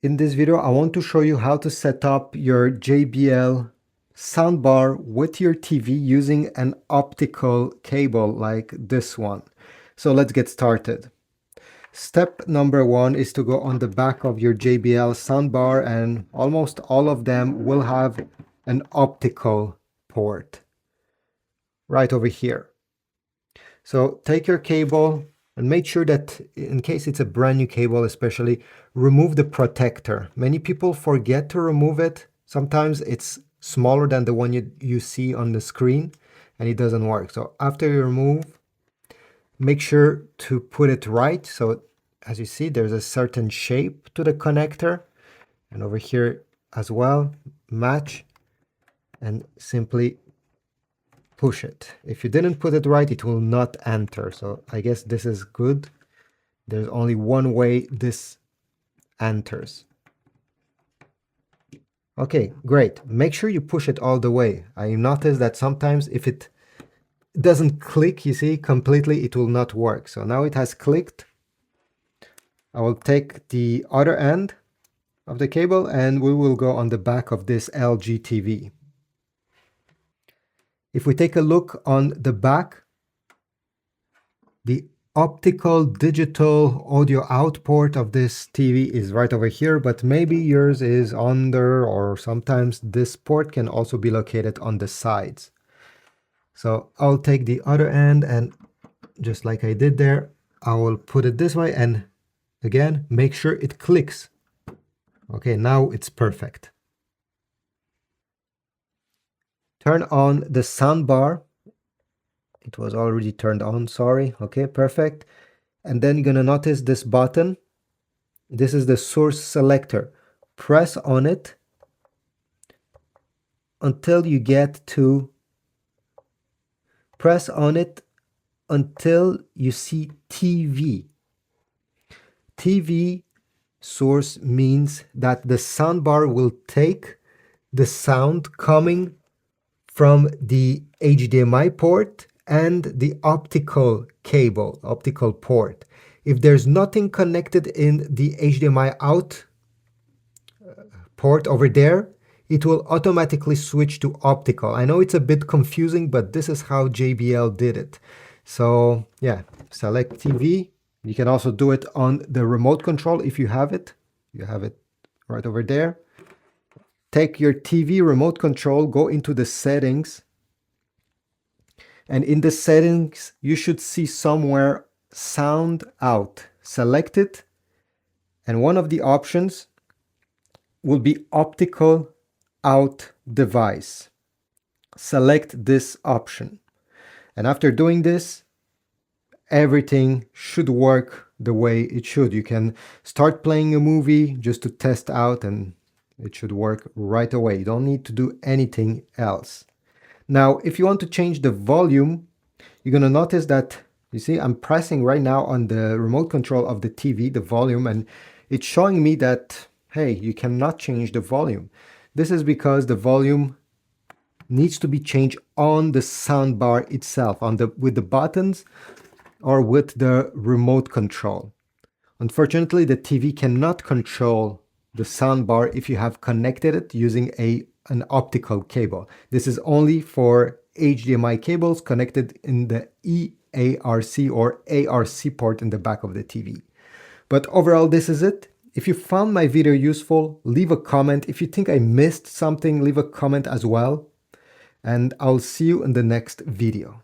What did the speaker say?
In this video, I want to show you how to set up your JBL soundbar with your TV using an optical cable like this one. So let's get started. Step number one is to go on the back of your JBL soundbar, and almost all of them will have an optical port right over here. So take your cable and make sure that, in case it's a brand new cable especially, remove the protector. Many people forget to remove it. Sometimes it's smaller than the one you see on the screen and it doesn't work. So after you remove, make sure to put it right. So as you see, there's a certain shape to the connector, and over here as well, match, and simply push it. If you didn't put it right, it will not enter. So I guess this is good. There's only one way this enters. Okay, great. Make sure you push it all the way. I noticed that sometimes if it doesn't click, you see, completely, it will not work. So now it has clicked. I will take the other end of the cable and we will go on the back of this LG TV. If we take a look on the back, the optical digital audio out port of this TV is right over here, but maybe yours is under, or sometimes this port can also be located on the sides. So I'll take the other end and just like I did there, I will put it this way and again, make sure it clicks. Okay, now it's perfect. Turn on the soundbar. It was already turned on, sorry. Okay, perfect. And then you're gonna notice this button. This is the source selector. Press on it until you get to, press on it until you see TV. TV source means that the soundbar will take the sound coming from the HDMI port and the optical cable, optical port. If there's nothing connected in the HDMI out port over there, it will automatically switch to optical. I know it's a bit confusing, but this is how JBL did it. So yeah, select TV. You can also do it on the remote control if you have it. You have it right over there. Take your TV remote control, go into the settings. And in the settings, you should see somewhere sound out. Select it. And one of the options will be optical out device. Select this option. And after doing this, everything should work the way it should. You can start playing a movie just to test out and it should work right away. You don't need to do anything else. Now, if you want to change the volume, you're going to notice that, you see, I'm pressing right now on the remote control of the TV, the volume, and it's showing me that, hey, you cannot change the volume. This is because the volume needs to be changed on the soundbar itself, with the buttons or with the remote control. Unfortunately, the TV cannot control the soundbar if you have connected it using an optical cable. This is only for HDMI cables connected in the EARC or ARC port in the back of the TV. But overall, this is it. If you found my video useful, leave a comment. If you think I missed something, leave a comment as well. And I'll see you in the next video.